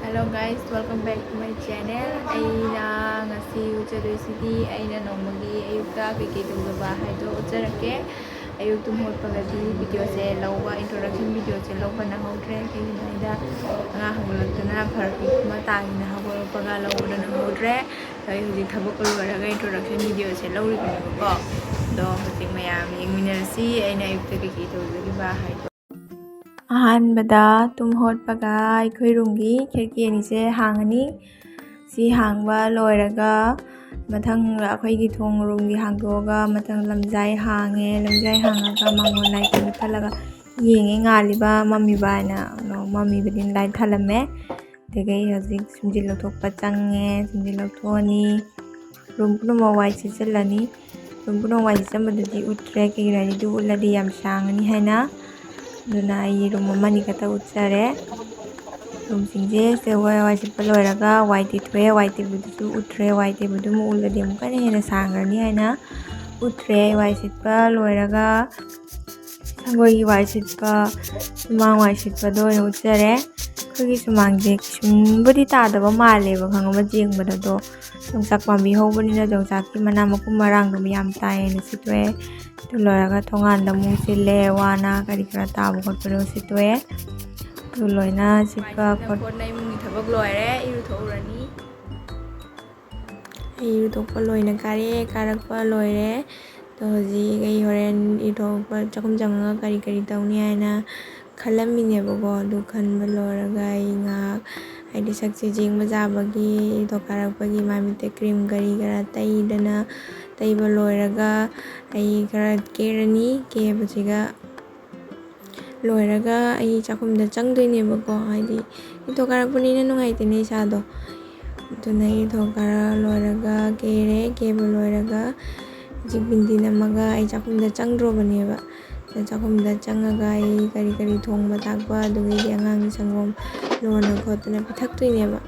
Hello guys, welcome back to my channel. Aina ngasi uchadoisidi aina nomagi ayukta kiki tugaba haido ujarake ayuk tum hotpagadi video se lauba introduction video se lauba na hodre kini naida nga hangulaktana pharpi kuma tangina hagol paga lauba na hodre ai huji thabak lораga introduction video se lauri ko do huji mayam yengminarasi aina ayukta kiki tugagi ba haido ꯑꯍꯥꯟꯕꯗ ꯇꯨꯝ ꯍꯧꯒꯠꯄꯒ ꯑꯩꯈꯣꯏ ꯔꯨꯝꯒꯤ ꯈꯤꯔꯀꯤ ꯑꯅꯤꯁꯦ ꯍꯥꯡꯉꯅꯤ ꯁꯤ ꯍꯥꯡꯕ ꯂꯣꯏꯔꯒ ꯃꯊꯪ ꯑꯩꯈꯣꯏꯒꯤ ꯊꯣꯡ ꯔꯨꯝꯒꯤ ꯍꯥꯡꯗꯣꯛꯑꯒ ꯃꯊꯪ ꯂꯝꯖꯥꯏ ꯍꯥꯡꯉꯦ ꯂꯝꯖꯥꯏ ꯍꯥꯡꯉꯒ ꯃꯥꯡꯒꯣꯜ ꯂꯥꯏꯠ ꯃꯨꯠꯊꯠꯂꯒ ꯌꯦꯡꯉꯦ ꯉꯥꯜꯂꯤꯕ ꯃꯝꯃꯤꯕ ꯍꯥꯏꯅ ꯃꯝꯃꯤꯕꯗꯤ ꯂꯥꯏꯠ ꯊꯥꯜꯂꯝꯃꯦ ꯑꯗꯒꯤ ꯍꯧꯖꯤꯛ ꯁꯨꯝꯖꯤꯟ ꯂꯧꯊꯣꯛꯄ ꯆꯪꯉꯦ ꯁꯨꯝꯖꯤꯟ ꯂꯧꯊꯣꯛꯑꯅꯤ ꯔꯨꯝ ꯄꯨꯝꯅꯃꯛ ꯋꯥꯏ ꯁꯤꯠꯆꯜꯂꯅꯤ ꯔꯨꯝ ꯄꯨꯝꯅꯃꯛ ꯋꯥꯏ ꯁꯤꯠꯆꯟꯕꯗꯨꯗꯤ ꯎꯠꯇ꯭ꯔꯦ ꯀꯩꯒꯤꯅꯣ ꯍꯥꯏꯗꯤ ꯑꯗꯨ ꯎꯠꯂꯗꯤ ꯌꯥꯝ ꯁꯥꯡꯉꯅꯤ ꯍꯥꯏꯅ ꯑꯗꯨꯅ ꯑꯩ ꯔꯨꯝ ꯑꯃꯅꯤ ꯈꯛꯇ ꯎꯠꯆꯔꯦ ꯔꯨꯝꯁꯤꯡꯁꯦ ꯁꯤꯗ ꯋꯥꯏ ꯁꯤꯠꯄ ꯂꯣꯏꯔꯒ ꯋꯥꯏ ꯇꯩꯊꯣꯛꯑꯦ ꯋꯥꯏ ꯇꯩꯕꯗꯨꯁꯨ ꯎꯠꯇ꯭ꯔꯦ ꯋꯥꯏ ꯇꯩꯕꯗꯨ ꯑꯃꯨꯛ ꯎꯠꯂꯗꯤ ꯑꯃꯨꯛꯀ ꯍꯦꯟꯅ ꯁꯥꯡꯈ꯭ꯔꯅꯤ ꯍꯥꯏꯅ ꯎꯠꯇ꯭ꯔꯦ ꯋꯥꯏ ꯁꯤꯠꯄ ꯂꯣꯏꯔꯒ ꯁꯪꯒꯣꯏꯒꯤ ꯋꯥꯏ ꯁꯤꯠꯄ ꯁꯨꯃꯥꯡ ꯋꯥꯏ ꯁꯤꯠꯄꯗꯣ ꯑꯣꯏꯅ ꯎꯠꯆꯔꯦ ꯑꯩꯈꯣꯏꯒꯤ ꯁꯨꯃꯥꯡꯁꯦ ꯀꯩꯁꯨꯝꯕꯨꯗꯤ ꯇꯥꯗꯕ ꯃꯥꯜꯂꯦꯕ ꯈꯪꯉꯕ ꯌꯦꯡꯕꯗ ꯑꯗꯣ ꯌꯣꯡꯆꯥꯛ ꯄꯥꯝꯕꯤ ꯍꯧꯕꯅꯤꯅ ꯌꯣꯡꯆꯥꯛꯀꯤ ꯃꯅꯥ ꯃꯀꯨꯝ ꯃꯔꯥꯡꯗꯣ ꯌꯥꯝ ꯇꯥꯏꯌꯦꯅ ꯁꯤꯠꯇꯣꯛꯑꯦ ꯑꯗꯨ ꯂꯣꯏꯔꯒ ꯊꯣꯡꯒꯥꯟꯗ ꯑꯃꯨꯛ ꯁꯤꯠꯂꯦ ꯋꯥꯅ ꯀꯔꯤ ꯀꯔꯥ ꯇꯥꯕ ꯈꯣꯠꯄꯗꯣ ꯁꯤꯠꯇꯣꯛꯑꯦ ꯑꯗꯨ ꯂꯣꯏꯅ ꯁꯤꯠꯄ ꯈꯣꯠꯄ ꯏꯃꯨꯡꯒꯤ ꯊꯕꯛ ꯂꯣꯏꯔꯦ ꯏꯔꯨꯊꯣꯛꯎꯔꯅꯤ ꯑꯩ ꯏꯔꯨꯊꯣꯛꯄ ꯂꯣꯏꯅ ꯀꯥꯔꯛꯄ ꯂꯣꯏꯔꯦ ꯑꯗꯣ ꯍꯧꯖꯤꯛ ꯑꯩ ꯍꯣꯔꯦꯟ ꯏꯔꯨꯊꯣꯛꯄ ꯆꯥꯛꯈꯨꯝ ꯆꯪꯉꯒ ꯀꯔꯤ ꯇꯧꯅꯤ ꯍꯥꯏꯅ ꯈꯜꯂꯝꯃꯤꯅꯦꯕꯀꯣ ꯑꯗꯨ ꯈꯟꯕ ꯂꯣꯏꯔꯒ ꯑꯩ ꯉꯥꯏꯍꯥꯛ ꯍꯥꯏꯗꯤ ꯁꯛꯁꯦ ꯌꯦꯡꯕ ꯌꯥꯕꯒꯤ ꯏꯔꯨꯊꯣꯛꯀꯥꯔꯛꯄꯒꯤ ꯃꯥꯏ ꯃꯤꯠꯇ ꯀ꯭ꯔꯤꯝ ꯀꯔꯤ ꯀꯔꯥ ꯇꯩꯕ ꯂꯣꯏꯔꯒ ꯑꯩ ꯈꯔ ꯀꯦꯔꯅꯤ ꯀꯦꯕꯁꯤꯒ ꯂꯣꯏꯔꯒ ꯑꯩ ꯆꯥꯛꯈꯨꯝꯗ ꯆꯪꯗꯣꯏꯅꯦꯕꯀꯣ ꯍꯥꯏꯗꯤ ꯏꯔꯨꯊꯣꯛꯀꯥꯔꯛꯄꯅꯤꯅ ꯅꯨꯡꯉꯥꯏꯇꯦꯅꯦ ꯏꯁꯥꯗꯣ ꯑꯗꯨꯅ ꯏꯔꯨꯊꯣꯛꯀꯥꯔ ꯂꯣꯏꯔꯒ ꯀꯦꯕ ꯂꯣꯏꯔꯒ ꯍꯧꯖꯤꯛ ꯕꯤꯟꯗꯤ ꯅꯝꯃꯒ ꯑꯩ ꯆꯥꯛꯈꯨꯝꯗ ꯆꯪꯗ꯭ꯔꯣꯕꯅꯦꯕ ꯆꯥꯛꯈꯨꯝꯗ ꯆꯪꯉꯒ ꯑꯩ ꯀꯔꯤ ꯊꯣꯡꯕ ꯊꯥꯛꯄ ꯑꯗꯨꯗꯒꯤꯗꯤ ꯑꯉꯥꯡꯒꯤ ꯁꯪꯒꯣꯝ ꯂꯣꯟꯅ ꯈꯣꯠꯇꯅ ꯄꯤꯊꯛꯇꯣꯏꯅꯦꯕ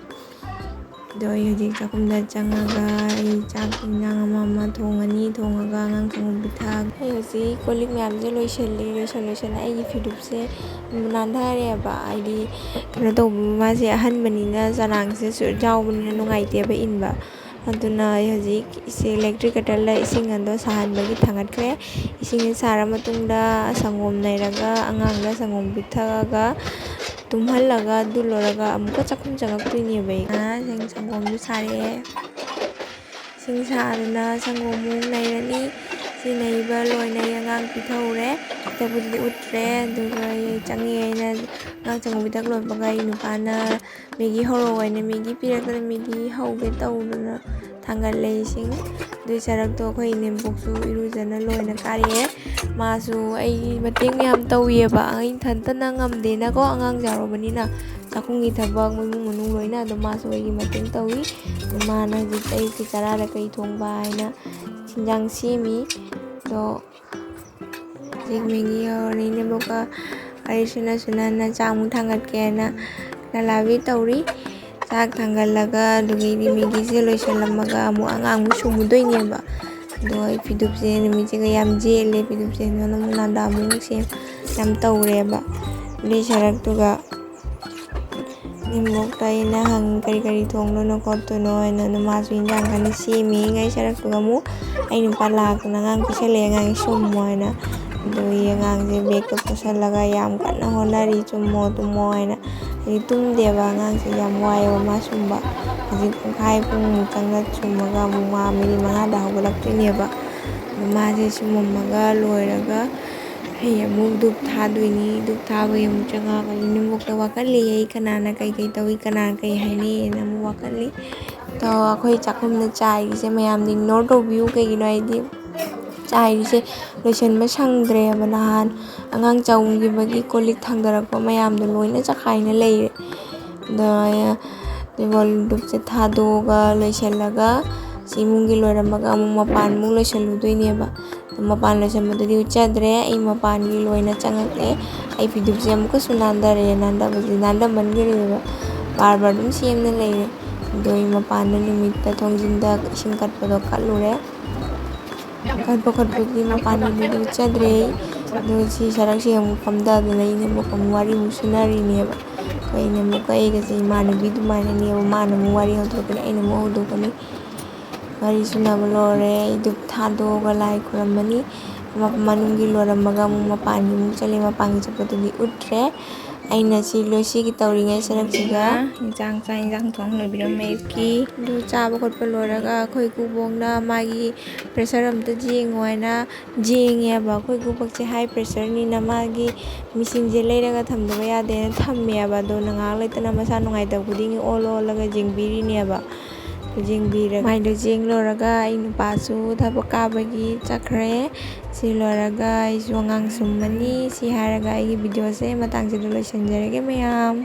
ꯑꯗꯣ ꯑꯩ ꯍꯧꯖꯤꯛ ꯆꯥꯛꯈꯨꯝꯗ ꯆꯪꯉꯒ ꯑꯩ ꯆꯥꯛ ꯏꯟꯖꯥꯡ ꯑꯃ ꯊꯣꯡꯉꯅꯤ ꯊꯣꯡꯉꯒ ꯑꯉꯥꯡ ꯁꯪꯒꯣꯝ ꯄꯤꯊꯛ ꯑꯩ ꯍꯧꯖꯤꯛ ꯀꯣꯜ ꯂꯤꯛ ꯃꯌꯥꯝꯁꯦ ꯂꯣꯏꯁꯜꯂ ꯑꯩꯒꯤ ꯐꯤꯗꯨꯞꯁꯦ ꯅꯥꯟꯊꯔꯦꯕ ꯍꯥꯏꯗꯤ ꯀꯩꯅꯣ ꯇꯧꯕ ꯃꯥꯁꯦ ꯑꯍꯟꯕꯅꯤꯅ ꯆꯅꯥꯡꯁꯦ ꯌꯥꯎꯕꯅꯤꯅ ꯅꯨꯡꯉꯥꯏꯇꯦꯕ ꯏꯟꯕ ꯑꯗꯨꯅ ꯑꯩ ꯍꯧꯖꯤꯛ ꯏꯂꯦꯛꯇ꯭ꯔꯤꯛ ꯀꯦꯇꯜꯗ ꯏꯁꯤꯡ ꯑꯗꯣ ꯁꯥꯍꯟꯕꯒꯤ ꯊꯥꯡꯒꯠꯈ꯭ꯔꯦ ꯏꯁꯤꯡꯁꯦ ꯁꯥꯔ ꯃꯇꯨꯡꯗ ꯁꯪꯒꯣꯝ ꯅꯩꯔꯒ ꯑꯉꯥꯡꯗ ꯁꯪꯒꯣꯝ ꯄꯤꯊꯛꯑꯒ ꯇꯨꯝꯍꯜꯂꯒ ꯑꯗꯨ ꯂꯣꯏꯔꯒ ꯑꯃꯨꯛꯀ ꯆꯥꯛꯈꯨꯝ ꯆꯪꯉꯛꯇꯣꯏꯅꯦꯕ ꯑꯩ ꯁꯪꯒꯣꯝꯁꯨ ꯁꯥꯔꯛꯑꯦ ꯏꯁꯤꯡ ꯁꯥꯗꯅ ꯁꯪꯒꯣꯝꯃꯨꯛ ꯅꯩꯔꯅꯤ ꯁꯤ ꯅꯩꯕ ꯂꯣꯏꯅ ꯑꯩ ꯑꯉꯥꯡ ꯄꯤꯊꯛꯎꯔꯦ ꯄꯤꯊꯛꯄꯗꯨꯗꯤ ꯎꯠꯇ꯭ꯔꯦ ꯑꯗꯨꯒ ꯑꯩ ꯆꯪꯉꯦ ꯑꯩꯅ ꯑꯉꯥꯡ ꯁꯪꯒꯣꯝ ꯄꯤꯊꯛ ꯂꯣꯏꯕꯒ ꯑꯩ ꯅꯨꯄꯥꯅ ꯃꯦꯒꯤ ꯍꯧꯔꯛꯑꯣ ꯍꯥꯏꯅ ꯃꯦꯒꯤ ꯄꯤꯔꯛꯇꯅ ꯃꯦꯒꯤ ꯍꯧꯒꯦ ꯇꯧꯗꯅ ꯊꯥꯡꯒꯠꯂꯦ ꯏꯁꯤꯡ ꯑꯗꯨꯏ ꯁꯔꯛꯇꯣ ꯑꯩꯈꯣꯏ ꯏꯅꯦꯝꯄꯣꯛꯁꯨ ꯏꯔꯨꯖꯅ ꯂꯣꯏꯅ ꯀꯥꯔꯛꯑꯦ ꯃꯥꯁꯨ ꯑꯩꯒꯤ ꯃꯇꯦꯡ ꯌꯥꯝ ꯇꯧꯋꯦꯕ ꯑꯩ ꯏꯊꯟꯇꯅ ꯉꯝꯗꯦꯅꯀꯣ ꯑꯉꯥꯡ ꯌꯥꯎꯔꯕꯅꯤꯅ ꯆꯥꯛꯈꯨꯝꯒꯤ ꯊꯕꯛ ꯏꯃꯨꯡ ꯃꯅꯨꯡ ꯂꯣꯏꯅ ꯑꯗꯨꯝ ꯃꯥꯁꯨ ꯑꯩꯒꯤ ꯃꯇꯦꯡ ꯇꯧꯋꯤ ꯃꯥꯅ ꯍꯧꯖꯤꯛ ꯑꯌꯨꯛꯀꯤ ꯆꯔꯥꯗ ꯀꯩ ꯊꯣꯡꯕ ꯍꯥꯏꯅ ꯆꯤꯟꯖꯥꯡ ꯁꯦꯝꯃꯤ ꯑꯗꯣ ꯍꯧꯖꯤꯛ ꯃꯦꯒꯤ ꯍꯧꯔꯅꯤ ꯏꯅꯦꯝꯕꯣꯛꯀ ꯋꯥꯔꯤ ꯁꯥꯟꯅ ꯆꯥꯛꯃꯨꯛ ꯊꯥꯡꯒꯠꯀꯦ ꯍꯥꯏꯅ ꯂꯂꯥꯕꯤ ꯇꯧꯔꯤ ꯆꯥꯛ ꯊꯥꯡꯒꯠꯂꯒ ꯑꯗꯨꯒꯩꯗꯤ ꯃꯦꯒꯤꯁꯦ ꯂꯣꯏꯁꯤꯜꯂꯝꯃꯒ ꯑꯃꯨꯛ ꯑꯉꯥꯡꯃꯨꯛ ꯁꯨꯝꯃꯨꯗꯣꯏꯅꯦꯕ ꯑꯗꯣ ꯑꯩ ꯐꯤꯗꯨꯞꯁꯦ ꯅꯨꯃꯤꯠꯁꯤꯒ ꯌꯥꯝ ꯖꯦꯜꯂꯦ ꯐꯤꯗꯨꯞꯁꯦ ꯑꯃꯨꯛ ꯅꯥꯟꯗ ꯑꯃꯨꯛ ꯁꯦꯝ ꯌꯥꯝ ꯇꯧꯔꯦꯕ ꯑꯗꯨꯏ ꯁꯔꯛꯇꯨꯒ ꯏꯅꯦꯝꯕꯣꯛꯇ ꯑꯩꯅ ꯀꯔꯤ ꯊꯣꯡꯗꯣꯏꯅꯣ ꯈꯣꯠꯇꯣꯏꯅꯣ ꯍꯥꯏꯅ ꯃꯥꯁꯨ ꯏꯟꯖꯥꯡ ꯀꯟꯅ ꯁꯦꯝꯃꯤ ꯉꯩ ꯁꯔꯛꯇꯨꯒ ꯑꯃꯨꯛ ꯑꯩ ꯅꯨꯄꯥ ꯂꯥꯛꯇꯅ ꯑꯉꯥꯡ ꯄꯤꯁꯜꯂꯛꯑꯦ ꯑꯉꯥꯡꯒꯤ ꯁꯨꯝꯃꯣ ꯍꯥꯏꯅ ꯑꯗꯨꯒꯤ ꯑꯉꯥꯡꯁꯦ ꯕꯦꯒꯇ ꯄꯨꯁꯜꯂꯒ ꯌꯥꯝ ꯀꯟꯅ ꯍꯣꯠꯅꯔꯤ ꯇꯨꯝꯃꯣ ꯍꯥꯏꯅ ꯍꯥꯏꯗꯤ ꯇꯨꯝꯗꯦꯕ ꯑꯉꯥꯡꯁꯦ ꯌꯥꯝ ꯋꯥꯏꯑꯦꯕ ꯃꯥ ꯁꯨꯝꯕ ꯍꯧꯖꯤꯛ ꯄꯨꯡꯃꯨꯛ ꯆꯪꯅ ꯁꯨꯝꯃꯒ ꯑꯃꯨꯛ ꯃꯥ ꯃꯤꯅꯤꯠ 5ꯗ ꯍꯧꯒꯠꯂꯛꯇꯣꯏꯅꯦꯕ ꯑꯗꯣ ꯃꯥꯁꯦ ꯁꯨꯝꯃꯝꯃꯒ ꯂꯣꯏꯔꯒ ꯑꯩ ꯑꯃꯨꯛ ꯙꯨꯞ ꯊꯥꯗꯣꯏꯅꯤ ꯙꯨꯞ ꯊꯥꯕꯒꯤ ꯑꯃꯨꯛ ꯆꯪꯉꯛꯑꯒ ꯏꯅꯦꯝꯕꯣꯛꯇ ꯋꯥꯀꯠꯂꯤ ꯑꯩ ꯀꯅꯥꯅ ꯀꯩ ꯇꯧꯏ ꯀꯅꯥꯅ ꯀꯩ ꯍꯥꯏꯅꯩꯅ ꯑꯃꯨꯛ ꯋꯥꯀꯠꯂꯤ ꯑꯗꯣ ꯑꯩꯈꯣꯏ ꯆꯥꯛꯈꯨꯝꯗ ꯆꯥꯏꯔꯤꯁꯦ ꯃꯌꯥꯝꯗ ꯏꯒꯅꯣꯔ ꯇꯧꯕꯤꯌꯨ ꯀꯩꯒꯤꯅꯣ ꯍꯥꯏꯗꯤ ꯆꯥꯏꯔꯤꯁꯦ ꯂꯣꯏꯁꯤꯟꯕ ꯁꯪꯗ꯭ꯔꯦꯕ ꯅꯍꯥꯟ ꯑꯉꯥꯡ ꯆꯥꯎꯈꯤꯕꯒꯤ ꯀꯣꯜ ꯂꯤꯛ ꯊꯥꯡꯗꯔꯛꯄ ꯃꯌꯥꯝꯗꯣ ꯂꯣꯏꯅ ꯆꯈꯥꯏꯅ ꯂꯩꯔꯦ ꯑꯗꯣ ꯙꯨꯞꯁꯦ ꯊꯥꯗꯣꯛꯑꯒ ꯂꯣꯏꯁꯤꯜꯂꯒ ꯁꯤ ꯏꯃꯨꯡꯒꯤ ꯂꯣꯏꯔꯝꯃꯒ ꯑꯃꯨꯛ ꯃꯄꯥꯟꯃꯨꯛ ꯂꯣꯏꯁꯤꯜꯂꯨꯗꯣꯏꯅꯦꯕ ꯃꯄꯥꯟ ꯂꯣꯏꯁꯤꯟꯕꯗꯨꯗꯤ ꯎꯠꯆꯗ꯭ꯔꯦ ꯑꯩ ꯃꯄꯥꯟꯒꯤ ꯂꯣꯏꯅ ꯆꯪꯉꯛꯑꯦ ꯑꯩ ꯐꯤꯗꯨꯞꯁꯦ ꯑꯃꯨꯛꯀꯁꯨ ꯅꯥꯟꯊꯔꯛꯑꯦ ꯅꯥꯟꯊꯕꯁꯦ ꯅꯥꯟꯊꯃꯟꯈ꯭ꯔꯦꯕ ꯕꯥꯔ ꯑꯗꯨꯝ ꯁꯦꯝꯅ ꯂꯩꯔꯦ ꯑꯗꯣ ꯑꯩ ꯃꯄꯥꯟꯗ ꯅꯨꯃꯤꯠꯇ ꯊꯣꯡꯖꯤꯟꯗ ꯏꯁꯤꯡ ꯀꯠꯄꯗꯣ ꯀꯠꯂꯨꯔꯦ ꯀꯠꯄ ꯈꯣꯠꯄꯗꯨꯗꯤ ꯃꯄꯥꯟꯒꯤꯗꯨꯗꯤ ꯎꯠꯆꯗ꯭ꯔꯦ ꯑꯗꯣ ꯁꯤ ꯁꯔꯛꯁꯦ ꯑꯃꯨꯛ ꯐꯝꯊꯗꯅ ꯏꯅꯦꯝꯕꯣꯛꯀ ꯑꯃꯨꯛ ꯋꯥꯔꯤꯃꯨꯛ ꯁꯨꯅꯔꯤꯅꯦꯕ ꯑꯩꯈꯣꯏꯅ ꯑꯃꯨꯛꯀ ꯑꯩꯒꯁꯦ ꯏꯃꯥꯟꯅꯕꯤ ꯑꯗꯨꯃꯥꯏꯅꯅꯦꯕ ꯃꯥꯅ ꯑꯃꯨꯛ ꯋꯥꯔꯤ ꯍꯧꯗꯣꯛꯀꯅꯤ ꯑꯩꯅ ꯑꯃꯨꯛ ꯍꯧꯗꯣꯛꯀꯅꯤ ꯋꯥꯔꯤ ꯁꯨꯅꯕ ꯂꯣꯏꯔꯦ ꯑꯩ ꯙꯨꯞ ꯊꯥꯗꯣꯛꯑꯒ ꯂꯥꯏ ꯈꯨꯔꯝꯃꯅꯤ ꯃꯅꯨꯡꯒꯤ ꯂꯣꯏꯔꯝꯃꯒ ꯑꯃꯨꯛ ꯃꯄꯥꯟꯒꯤ ꯑꯃꯨꯛ ꯆꯠꯂꯦ ꯃꯄꯥꯟꯒꯤ ꯆꯠꯄꯗꯨꯗꯤ ꯎꯠꯇ꯭ꯔꯦ ꯑꯩꯅ ꯁꯤꯒꯤ ꯇꯧꯔꯤꯉꯩ ꯁꯔꯛꯁꯤꯒ ꯆꯥꯛ ꯏꯟꯁꯥꯡ ꯊꯣꯡ ꯂꯣꯏꯕꯤꯔꯝꯃꯦ ꯑꯌꯨꯛꯀꯤ ꯑꯗꯨ ꯆꯥꯕ ꯈꯣꯠꯄ ꯂꯣꯏꯔꯒ ꯑꯩꯈꯣꯏ ꯏꯀꯨꯕꯣꯛꯅ ꯃꯥꯒꯤ ꯄ꯭ꯔꯦꯁꯔ ꯑꯝꯇ ꯌꯦꯡꯉꯣ ꯍꯥꯏꯅ ꯌꯦꯡꯉꯦꯕ ꯑꯩꯈꯣꯏ ꯏꯀꯨꯕꯣꯛꯁꯦ ꯍꯥꯏ ꯄ꯭ꯔꯦꯁꯔꯅꯤꯅ ꯃꯥꯒꯤ ꯃꯤꯁꯤꯡꯁꯦ ꯂꯩꯔꯒ ꯊꯝꯗꯕ ꯌꯥꯗꯦꯅ ꯊꯝꯃꯦꯕ ꯑꯗꯣ ꯉꯥꯏꯍꯥꯛ ꯂꯩꯇꯅ ꯃꯁꯥ ꯅꯨꯡꯉꯥꯏꯇꯕ ꯈꯨꯗꯤꯡꯒꯤ ꯑꯣꯜꯂꯒ ꯌꯦꯡꯕꯤꯔꯤꯅꯦꯕ ꯃꯥꯏꯗꯣ ꯌꯦꯡ ꯂꯣꯏꯔꯒ ꯑꯩ ꯅꯨꯄꯥꯁꯨ ꯊꯕꯛ ꯀꯥꯕꯒꯤ ꯆꯠꯈ꯭ꯔꯦ ꯁꯤ ꯂꯣꯏꯔꯒ ꯑꯩꯁꯨ ꯑꯉꯥꯡ ꯁꯨꯝꯃꯅꯤ ꯁꯤ ꯍꯥꯏꯔꯒ ꯑꯩꯒꯤ ꯚꯤꯗꯤꯑꯣꯁꯦ ꯃꯇꯥꯡꯁꯤꯗ ꯂꯣꯏꯁꯤꯟꯖꯔꯒꯦ ꯃꯌꯥꯝ